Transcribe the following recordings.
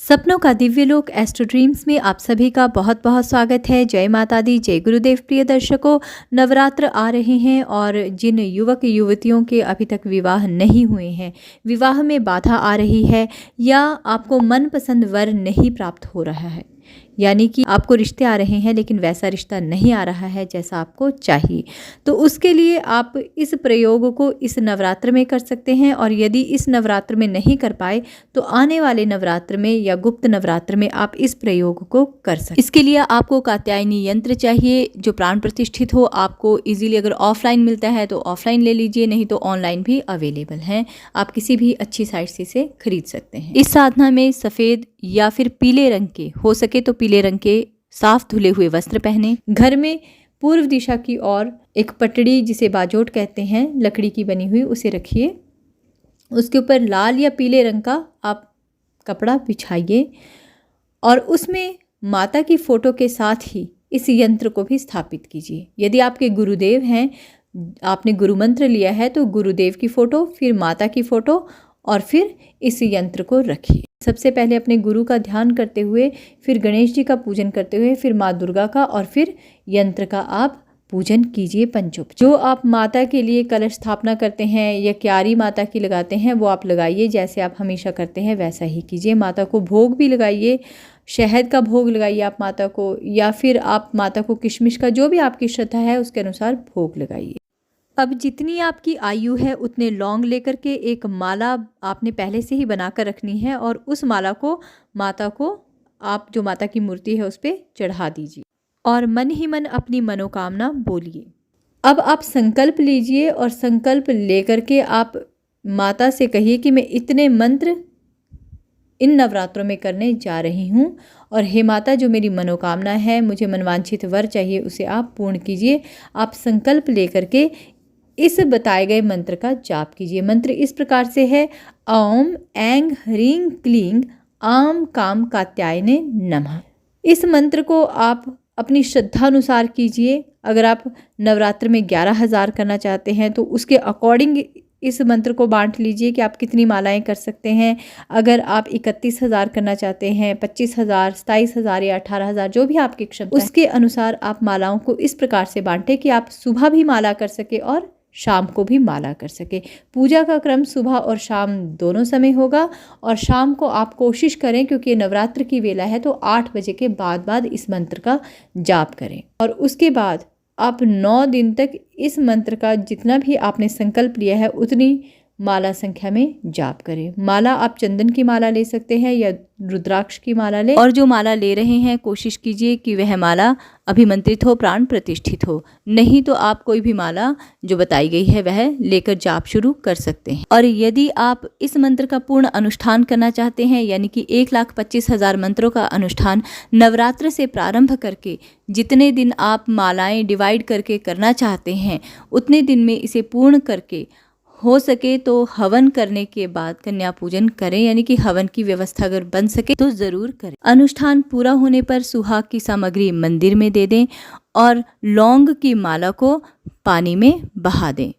सपनों का दिव्य लोक एस्ट्रो ड्रीम्स में आप सभी का बहुत बहुत स्वागत है। जय माता दी, जय गुरुदेव। प्रिय दर्शकों, नवरात्र आ रहे हैं और जिन युवक युवतियों के अभी तक विवाह नहीं हुए हैं, विवाह में बाधा आ रही है या आपको मनपसंद वर नहीं प्राप्त हो रहा है, यानी कि आपको रिश्ते आ रहे हैं लेकिन वैसा रिश्ता नहीं आ रहा है जैसा आपको चाहिए, तो उसके लिए आप इस प्रयोग को इस नवरात्र में कर सकते हैं। और यदि इस नवरात्र में नहीं कर पाए तो आने वाले नवरात्र में या गुप्त नवरात्र में आप इस प्रयोग को कर सकते हैं। इसके लिए आपको कात्यायनी यंत्र चाहिए जो प्राण प्रतिष्ठित हो। आपको इजीली अगर ऑफलाइन मिलता है तो ऑफलाइन ले लीजिए, नहीं तो ऑनलाइन भी अवेलेबल है। आप किसी भी अच्छी साइट से इसे खरीद सकते हैं। इस साधना में सफ़ेद या फिर पीले रंग के, हो सके तो पीले रंग के साफ धुले हुए वस्त्र पहने। घर में पूर्व दिशा की ओर एक पटड़ी, जिसे बाजोट कहते हैं, लकड़ी की बनी हुई, उसे रखिए। उसके ऊपर लाल या पीले रंग का आप कपड़ा बिछाइए और उसमें माता की फ़ोटो के साथ ही इस यंत्र को भी स्थापित कीजिए। यदि आपके गुरुदेव हैं, आपने गुरु मंत्र लिया है, तो गुरुदेव की फ़ोटो, फिर माता की फ़ोटो और फिर इस यंत्र को रखिए। सबसे पहले अपने गुरु का ध्यान करते हुए, फिर गणेश जी का पूजन करते हुए, फिर माँ दुर्गा का और फिर यंत्र का आप पूजन कीजिए पंचोपचार। जो आप माता के लिए कलश स्थापना करते हैं या क्यारी माता की लगाते हैं वो आप लगाइए। जैसे आप हमेशा करते हैं वैसा ही कीजिए। माता को भोग भी लगाइए, शहद का भोग लगाइए आप माता को, या फिर आप माता को किशमिश का, जो भी आपकी श्रद्धा है उसके अनुसार भोग लगाइए। अब जितनी आपकी आयु है उतने लौंग लेकर के एक माला आपने पहले से ही बनाकर रखनी है और उस माला को माता को, आप जो माता की मूर्ति है उस पर चढ़ा दीजिए और मन ही मन अपनी मनोकामना बोलिए। अब आप संकल्प लीजिए और संकल्प लेकर के आप माता से कहिए कि मैं इतने मंत्र इन नवरात्रों में करने जा रही हूँ और हे माता, जो मेरी मनोकामना है, मुझे मनवांछित वर चाहिए, उसे आप पूर्ण कीजिए। आप संकल्प लेकर के इस बताए गए मंत्र का जाप कीजिए। मंत्र इस प्रकार से है: ओम ऐं ह्रीं क्लीं आम काम कात्यायने नमः। इस मंत्र को आप अपनी श्रद्धा अनुसार कीजिए। अगर आप नवरात्र में 11,000 करना चाहते हैं तो उसके अकॉर्डिंग इस मंत्र को बांट लीजिए कि आप कितनी मालाएं कर सकते हैं। अगर आप 31,000 करना चाहते हैं, 25,000, 27,000 या 18,000, जो भी आपकी क्षमता है, उसके अनुसार आप मालाओं को इस प्रकार से बांटें कि आप सुबह भी माला कर सके और शाम को भी माला कर सके। पूजा का क्रम सुबह और शाम दोनों समय होगा और शाम को आप कोशिश करें, क्योंकि नवरात्र की वेला है, तो 8 बजे के बाद इस मंत्र का जाप करें। और उसके बाद आप 9 दिन तक इस मंत्र का जितना भी आपने संकल्प लिया है उतनी माला संख्या में जाप करें। माला आप चंदन की माला ले सकते हैं या रुद्राक्ष की माला लें। और जो माला ले रहे हैं कोशिश कीजिए कि वह माला अभिमंत्रित हो, प्राण प्रतिष्ठित हो। नहीं तो आप कोई भी माला जो बताई गई है वह लेकर जाप शुरू कर सकते हैं। और यदि आप इस मंत्र का पूर्ण अनुष्ठान करना चाहते हैं, यानी कि 1,25,000 मंत्रों का अनुष्ठान नवरात्र से प्रारंभ करके जितने दिन आप मालाएं डिवाइड करके करना चाहते हैं उतने दिन में इसे पूर्ण करके, हो सके तो हवन करने के बाद कन्या पूजन करें, यानी कि हवन की व्यवस्था अगर बन सके तो ज़रूर करें। अनुष्ठान पूरा होने पर सुहाग की सामग्री मंदिर में दे दें और लौंग की माला को पानी में बहा दें।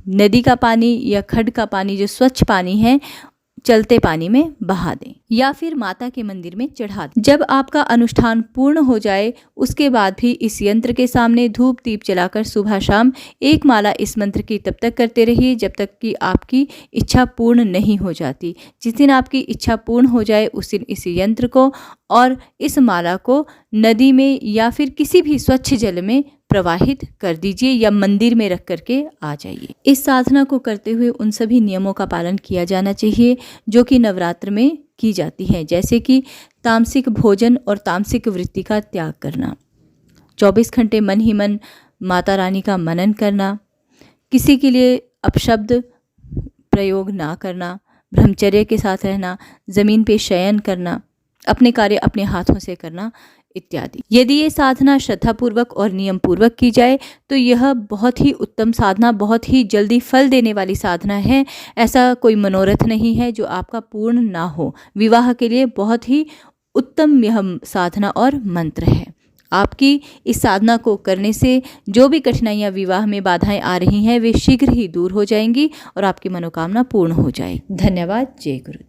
नदी का पानी या खड्ड का पानी, जो स्वच्छ पानी है, चलते पानी में बहा दें या फिर माता के मंदिर में चढ़ा दें। जब आपका अनुष्ठान पूर्ण हो जाए उसके बाद भी इस यंत्र के सामने धूप दीप जलाकर सुबह शाम एक माला इस मंत्र की तब तक करते रहिए जब तक कि आपकी इच्छा पूर्ण नहीं हो जाती। जिस दिन आपकी इच्छा पूर्ण हो जाए उस दिन इस यंत्र को और इस माला को नदी में या फिर किसी भी स्वच्छ जल में प्रवाहित कर दीजिए या मंदिर में रख करके आ जाइए। इस साधना को करते हुए उन सभी नियमों का पालन किया जाना चाहिए जो कि नवरात्र में की जाती हैं, जैसे कि तामसिक भोजन और तामसिक वृत्ति का त्याग करना, 24 घंटे मन ही मन माता रानी का मनन करना, किसी के लिए अपशब्द प्रयोग ना करना, ब्रह्मचर्य के साथ रहना, ज़मीन पे शयन करना, अपने कार्य अपने हाथों से करना इत्यादि। यदि ये साधना श्रद्धापूर्वक और नियम पूर्वक की जाए तो यह बहुत ही उत्तम साधना, बहुत ही जल्दी फल देने वाली साधना है। ऐसा कोई मनोरथ नहीं है जो आपका पूर्ण ना हो। विवाह के लिए बहुत ही उत्तम यह साधना और मंत्र है। आपकी इस साधना को करने से जो भी कठिनाइयाँ, विवाह में बाधाएं आ रही हैं, वे शीघ्र ही दूर हो जाएंगी और आपकी मनोकामना पूर्ण हो जाएगी। धन्यवाद। जय गुरुदेव।